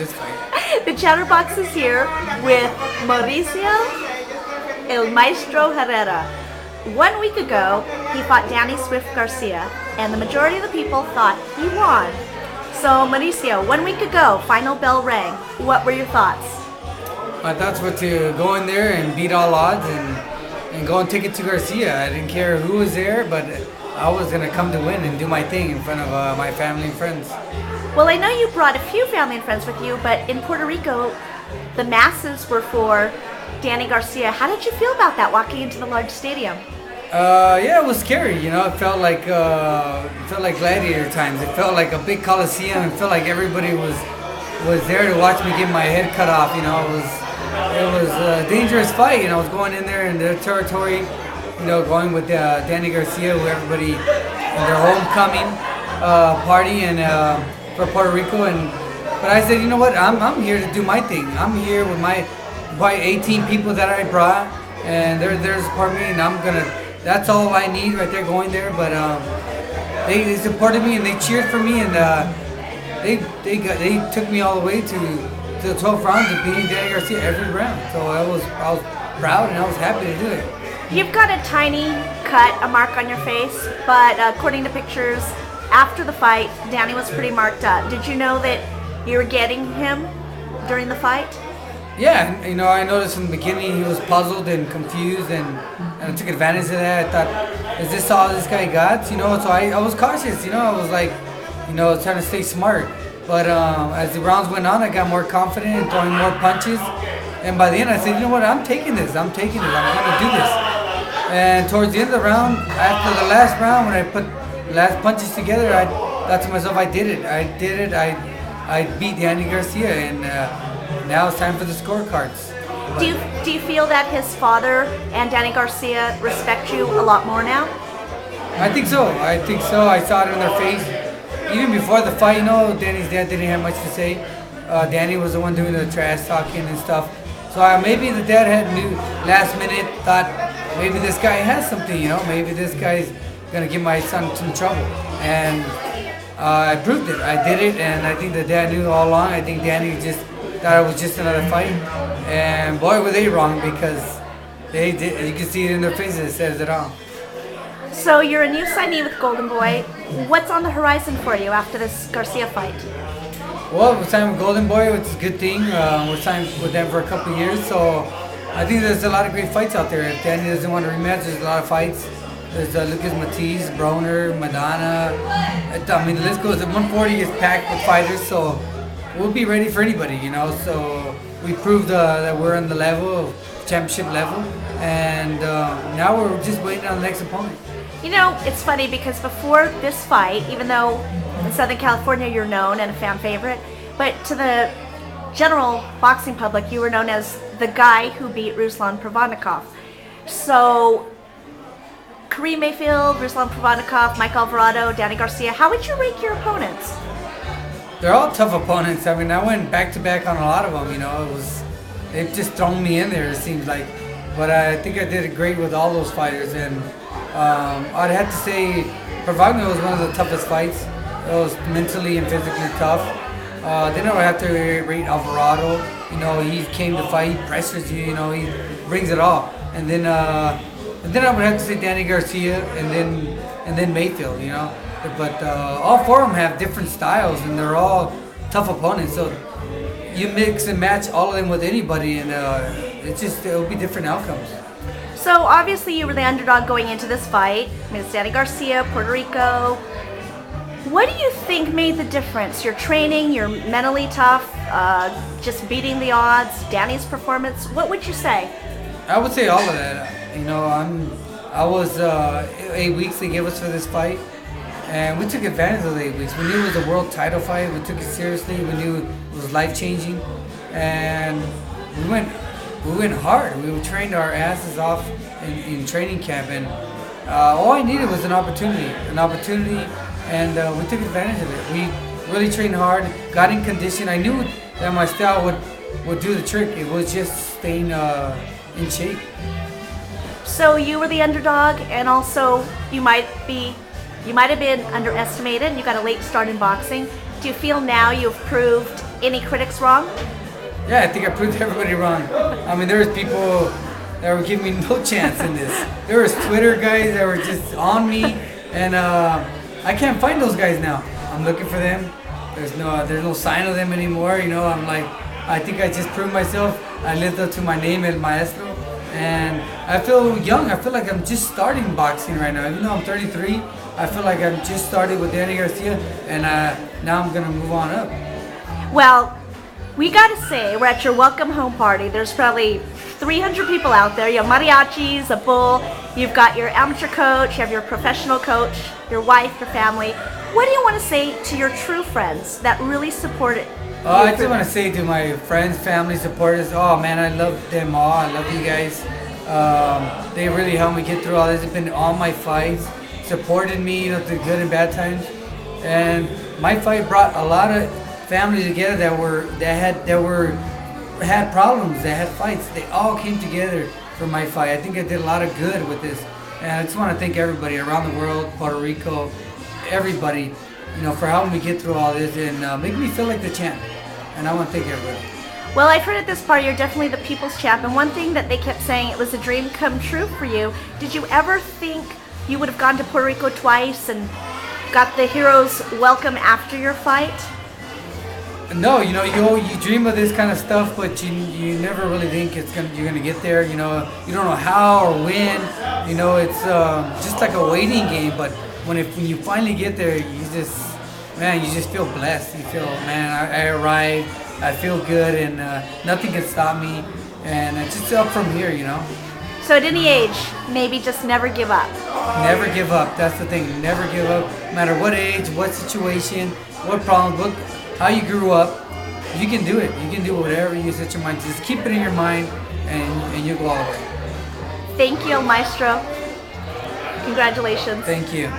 this fight. The Chatterbox is here with Mauricio El Maestro Herrera. 1 week ago, he fought Danny Swift Garcia, and the majority of the people thought he won. So, Mauricio, 1 week ago, final bell rang. What were your thoughts? My thoughts were to go in there and beat all odds and go and take it to Garcia. I didn't care who was there, but I was going to come to win and do my thing in front of my family and friends. Well, I know you brought a few family and friends with you, but in Puerto Rico, the masses were for Danny Garcia. How did you feel about that, walking into the large stadium? Yeah, it was scary. You know, it felt like gladiator times. It felt like a big coliseum. It felt like everybody was there to watch me get my head cut off. You know, it was a dangerous fight. You know, I was going in there in their territory. You know, going with Danny Garcia, who everybody in their homecoming party and for Puerto Rico. But I said, you know what? I'm here to do my thing. I'm here with my 18 people that I brought, and they're supporting me, and I'm gonna. That's all I need right there going there. But they supported me and they cheered for me, and they took me all the way to the 12th round of beating Danny Garcia every round. So I was proud and I was happy to do it. You've got a tiny cut, a mark on your face, but according to pictures after the fight, Danny was pretty marked up. Did you know that you were getting him during the fight? Yeah, you know, I noticed in the beginning he was puzzled and confused, and I took advantage of that. I thought, is this all this guy got? You know, so I was cautious, you know, I was like, you know, trying to stay smart. But as the rounds went on, I got more confident and throwing more punches. And by the end, I said, you know what, I'm taking this, I'm going to do this. And towards the end of the round, after the last round, when I put the last punches together, I thought to myself, I did it. I beat Danny Garcia, and now it's time for the scorecards. Do you feel that his father and Danny Garcia respect you a lot more now? I think so. I saw it in their face. Even before the fight, you know, Danny's dad didn't have much to say. Danny was the one doing the trash talking and stuff. So maybe the dad had knew last minute, thought maybe this guy has something, you know, maybe this guy's gonna give my son some trouble. And I proved it. I did it, and I think the dad knew all along. I think Danny just thought it was just another fight. And boy, were they wrong, because they did. You can see it in their faces. It says it all. So you're a new signee with Golden Boy. What's on the horizon for you after this Garcia fight? Well, we're signed with Golden Boy, which is a good thing. We're signed with them for a couple of years, so I think there's a lot of great fights out there. If Danny doesn't want to rematch, there's a lot of fights. There's Lucas Matiz, Broner, Madonna. I mean, the list goes. 140 is packed with fighters, so we'll be ready for anybody, you know. So we proved that we're on the level of championship level, and now we're just waiting on the next opponent. You know, it's funny because before this fight, even though in Southern California you're known and a fan favorite, but to the general boxing public, you were known as the guy who beat Ruslan Provodnikov. So Kareem Mayfield, Ruslan Provodnikov, Mike Alvarado, Danny Garcia, how would you rank your opponents? They're all tough opponents. I mean, I went back-to-back on a lot of them, you know. They've just thrown me in there, it seems like. But I think I did it great with all those fighters, and I'd have to say Provodnikov was one of the toughest fights. It was mentally and physically tough. Then I would have to rate Alvarado. You know, he came to fight, he pressures you, you know, he brings it all. And then I would have to say Danny Garcia, and then Mayfield, you know. But all four of them have different styles, and they're all tough opponents. So you mix and match all of them with anybody, and it'll be different outcomes. So obviously you were the underdog going into this fight. I mean, it's Danny Garcia, Puerto Rico. What do you think made the difference? Your training, you're mentally tough, just beating the odds, Danny's performance. What would you say? I would say all of that. You know, I was 8 weeks they gave us for this fight, and we took advantage of the 8 weeks. We knew it was a world title fight. We took it seriously. We knew it was life changing, and we went hard. We trained our asses off in training camp, and all I needed was an opportunity, and we took advantage of it. We really trained hard, got in condition. I knew that my style would do the trick. It was just staying in shape. So you were the underdog, and also you might have been underestimated, and you got a late start in boxing. Do you feel now you've proved any critics wrong? Yeah, I think I proved everybody wrong. I mean, there was people that were giving me no chance in this. There was Twitter guys that were just on me, and I can't find those guys now. I'm looking for them. There's no sign of them anymore. You know, I'm like, I think I just proved myself. I lived up to my name, El Maestro, and I feel young. I feel like I'm just starting boxing right now. Even though I'm 33, I feel like I'm just started with Danny Garcia, and now I'm gonna move on up. Well, we gotta say, we're at your welcome home party. There's probably 300 people out there. You have mariachis, a bull, you've got your amateur coach, you have your professional coach, your wife, your family. What do you want to say to your true friends that really support it? I just want to say to my friends, family, supporters, oh man, I love them all. I love you guys. They really helped me get through all this. They've been all my fights, supported me, you know, through good and bad times. And my fight brought a lot of families together that had problems, that had fights. They all came together for my fight. I think I did a lot of good with this, and I just want to thank everybody around the world, Puerto Rico, everybody, you know, for helping me get through all this and making me feel like the champ. And I want to thank everybody. Well, I've heard at this party you're definitely the people's champ, and one thing that they kept saying, it was a dream come true for you. Did you ever think you would have gone to Puerto Rico twice and got the hero's welcome after your fight? No, you know, you dream of this kind of stuff, but you never really think you're gonna get there. You know, you don't know how or when. You know, it's just like a waiting game. But when you finally get there, you just feel blessed. You feel, man, I arrived. I feel good, and nothing can stop me. And it's just up from here, you know. So at any age, maybe just never give up. Never give up. That's the thing. Never give up. No matter what age, what situation, what problem, how you grew up, you can do it. You can do whatever you set your mind to. Just keep it in your mind, and you'll go all the way. Thank you, Maestro. Congratulations. Thank you.